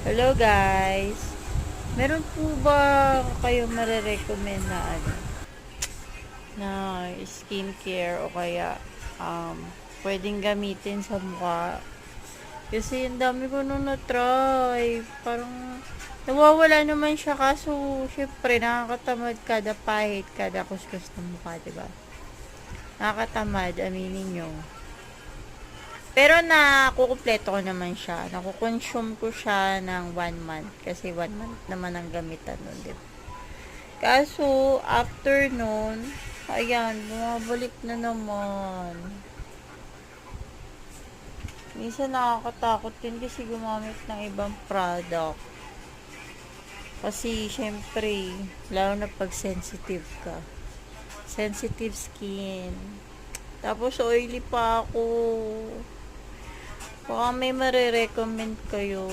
Hello guys! Meron po ba kayo marirecommend na na skincare o kaya pwedeng gamitin sa mukha? Kasi ang dami ko nung na-try. Parang nawawala naman siya kaso syempre nakakatamad kada pahit, kada kuskus ng mukha, diba? Nakakatamad, aminin nyo. Pero nakukumpleto ko naman siya. Nakukonsume ko siya ng 1 month. Kasi 1 month naman ang gamitan nun, diba? Kaso, after nun, ayan, bumabalik na naman. Minsan nakakatakot din kasi gumamit ng ibang product. Kasi, syempre, lalo na pag sensitive ka. Sensitive skin. Tapos, oily pa ako. Baka may marirecommend kayo.